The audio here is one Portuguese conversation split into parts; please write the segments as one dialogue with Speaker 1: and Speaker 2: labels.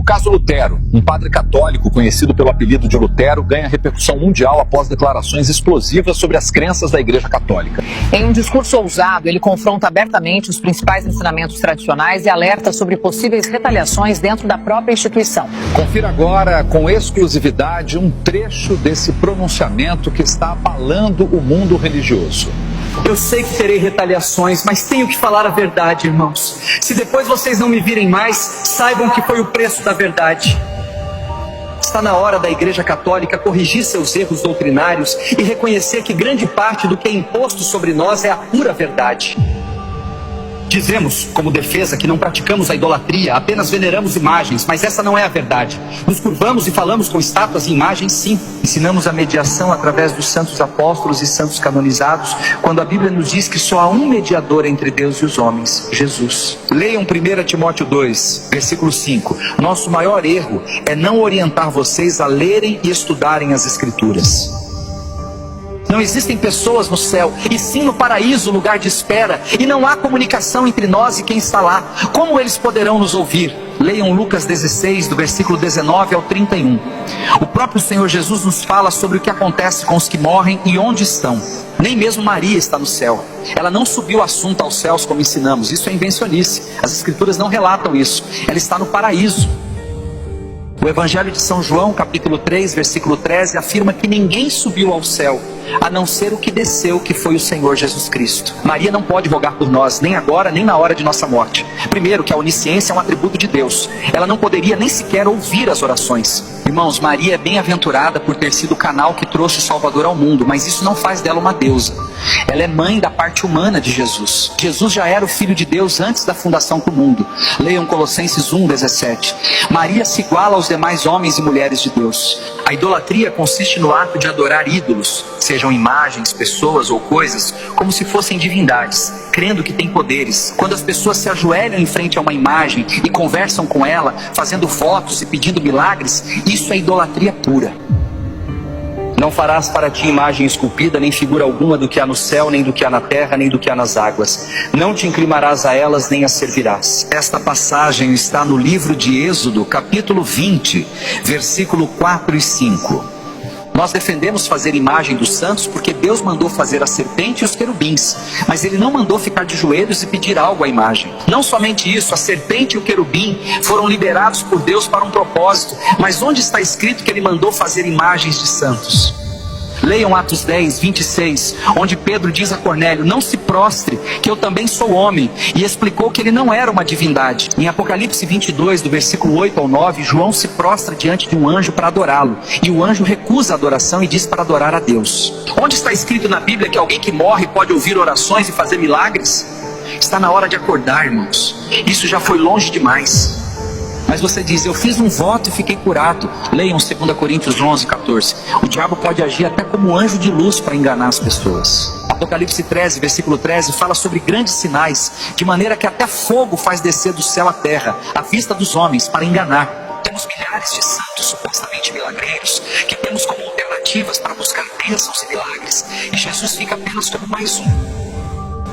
Speaker 1: caso Lutero, um padre católico conhecido pelo apelido de Lutero, ganha repercussão mundial após declarações explosivas sobre as crenças da Igreja Católica.
Speaker 2: Em um discurso ousado, ele confronta abertamente os principais ensinamentos tradicionais e alerta sobre possíveis retaliações dentro da própria instituição.
Speaker 1: Confira agora, com exclusividade, um trecho desse pronunciamento que está abalando o mundo religioso.
Speaker 3: Eu sei que terei retaliações, mas tenho que falar a verdade, irmãos. Se depois vocês não me virem mais, saibam que foi o preço da verdade. Está na hora da Igreja Católica corrigir seus erros doutrinários e reconhecer que grande parte do que é imposto sobre nós é a pura verdade. Dizemos, como defesa, que não praticamos a idolatria, apenas veneramos imagens, mas essa não é a verdade. Nos curvamos e falamos com estátuas e imagens, sim. Ensinamos a mediação através dos santos apóstolos e santos canonizados, quando a Bíblia nos diz que só há um mediador entre Deus e os homens, Jesus. Leiam 1 Timóteo 2, versículo 5. Nosso maior erro é não orientar vocês a lerem e estudarem as Escrituras. Não existem pessoas no céu, e sim no paraíso, lugar de espera, e não há comunicação entre nós e quem está lá. Como eles poderão nos ouvir? Leiam Lucas 16, do versículo 19 ao 31. O próprio Senhor Jesus nos fala sobre o que acontece com os que morrem e onde estão. Nem mesmo Maria está no céu. Ela não subiu o assunto aos céus como ensinamos. Isso é invencionice. As Escrituras não relatam isso. Ela está no paraíso. O Evangelho de São João, capítulo 3, versículo 13, afirma que ninguém subiu ao céu, a não ser o que desceu, que foi o Senhor Jesus Cristo. Maria não pode rogar por nós, nem agora, nem na hora de nossa morte. Primeiro, que a onisciência é um atributo de Deus. Ela não poderia nem sequer ouvir as orações. Irmãos, Maria é bem-aventurada por ter sido o canal que trouxe o Salvador ao mundo, mas isso não faz dela uma deusa. Ela é mãe da parte humana de Jesus. Jesus já era o Filho de Deus antes da fundação do mundo. Leiam Colossenses 1, 17. Maria se iguala aos demais homens e mulheres de Deus. A idolatria consiste no ato de adorar ídolos, sejam imagens, pessoas ou coisas, como se fossem divindades, crendo que têm poderes. Quando as pessoas se ajoelham em frente a uma imagem e conversam com ela, fazendo votos e pedindo milagres, isso é idolatria pura. Não farás para ti imagem esculpida, nem figura alguma do que há no céu, nem do que há na terra, nem do que há nas águas. Não te inclinarás a elas, nem as servirás. Esta passagem está no livro de Êxodo, capítulo 20, versículo 4 e 5. Nós defendemos fazer imagem dos santos porque Deus mandou fazer a serpente e os querubins, mas Ele não mandou ficar de joelhos e pedir algo à imagem. Não somente isso, a serpente e o querubim foram liberados por Deus para um propósito, mas onde está escrito que Ele mandou fazer imagens de santos? Leiam Atos 10, 26, onde Pedro diz a Cornélio: não se prostre, que eu também sou homem, e explicou que ele não era uma divindade. Em Apocalipse 22, do versículo 8 ao 9, João se prostra diante de um anjo para adorá-lo, e o anjo recusa a adoração e diz para adorar a Deus. Onde está escrito na Bíblia que alguém que morre pode ouvir orações e fazer milagres? Está na hora de acordar, irmãos. Isso já foi longe demais. Mas você diz: eu fiz um voto e fiquei curado. Leiam 2 Coríntios 11, 14. O diabo pode agir até como anjo de luz para enganar as pessoas. Apocalipse 13, versículo 13, fala sobre grandes sinais, de maneira que até fogo faz descer do céu à terra, à vista dos homens, para enganar. Temos milhares de santos supostamente milagreiros, que temos como alternativas para buscar bênçãos e milagres, e Jesus fica apenas como mais um.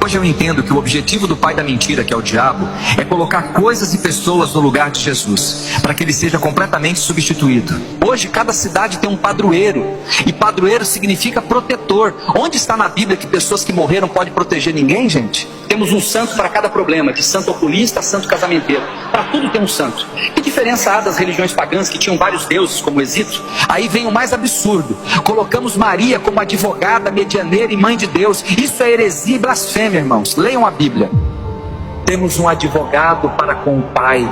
Speaker 3: Hoje eu entendo que o objetivo do pai da mentira, que é o diabo, é colocar coisas e pessoas no lugar de Jesus, para que ele seja completamente substituído. Hoje cada cidade tem um padroeiro, e padroeiro significa protetor. Onde está na Bíblia que pessoas que morreram podem proteger ninguém, gente? Temos um santo para cada problema, de santo oculista a santo casamenteiro. Para tudo tem um santo. Que diferença há das religiões pagãs que tinham vários deuses, como o Egito? Aí vem o mais absurdo: colocamos Maria como advogada, medianeira e mãe de Deus. Isso é heresia e blasfêmia, irmãos. Leiam a Bíblia. Temos um advogado para com o Pai,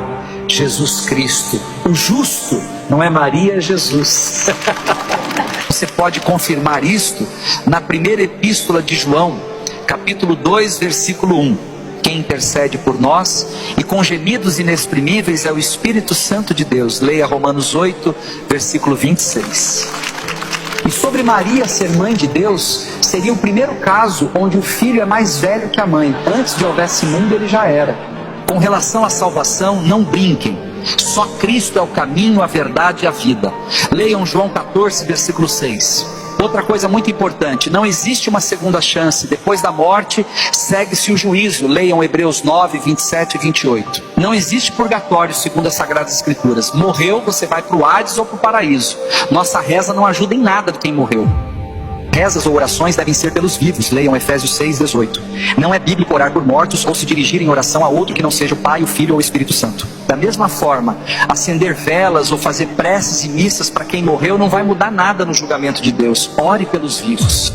Speaker 3: Jesus Cristo, o justo. Não é Maria, é Jesus. Você pode confirmar isto na primeira epístola de João, capítulo 2, versículo 1. Quem intercede por nós e com gemidos inexprimíveis é o Espírito Santo de Deus. Leia Romanos 8, versículo 26. E sobre Maria ser mãe de Deus, seria o primeiro caso onde o filho é mais velho que a mãe. Antes de houvesse mundo, ele já era. Com relação à salvação, não brinquem. Só Cristo é o caminho, a verdade e a vida. Leiam João 14, versículo 6. Outra coisa muito importante, não existe uma segunda chance. Depois da morte, segue-se o juízo. Leiam Hebreus 9, 27 e 28. Não existe purgatório, segundo as Sagradas Escrituras. Morreu, você vai para o Hades ou para o paraíso. Nossa reza não ajuda em nada de quem morreu. Rezas ou orações devem ser pelos vivos. Leiam Efésios 6, 18. Não é bíblico orar por mortos ou se dirigir em oração a outro que não seja o Pai, o Filho ou o Espírito Santo. Da mesma forma, acender velas ou fazer preces e missas para quem morreu não vai mudar nada no julgamento de Deus. Ore pelos vivos.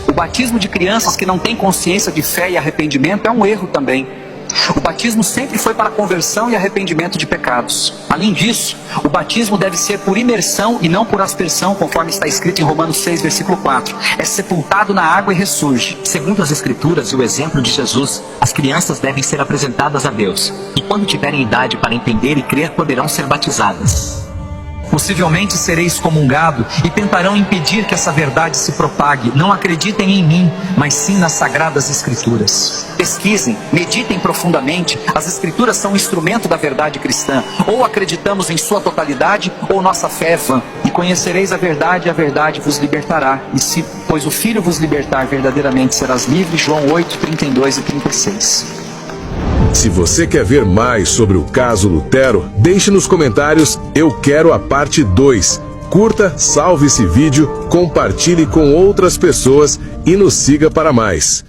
Speaker 3: O batismo de crianças que não têm consciência de fé e arrependimento é um erro também. O batismo sempre foi para conversão e arrependimento de pecados. Além disso, o batismo deve ser por imersão e não por aspersão, conforme está escrito em Romanos 6, versículo 4. É sepultado na água e ressurge.
Speaker 4: Segundo as Escrituras e o exemplo de Jesus, as crianças devem ser apresentadas a Deus. E quando tiverem idade para entender e crer, poderão ser batizadas.
Speaker 3: Possivelmente serei excomungado e tentarão impedir que essa verdade se propague. Não acreditem em mim, mas sim nas Sagradas Escrituras. Pesquisem, meditem profundamente. As Escrituras são um instrumento da verdade cristã. Ou acreditamos em sua totalidade, ou nossa fé é vã. E conhecereis a verdade vos libertará. E se, pois, o Filho vos libertar, verdadeiramente serás livre. João 8, 32 e 36.
Speaker 5: Se você quer ver mais sobre o caso Lutero, deixe nos comentários "Eu quero a parte 2". Curta, salve esse vídeo, compartilhe com outras pessoas e nos siga para mais.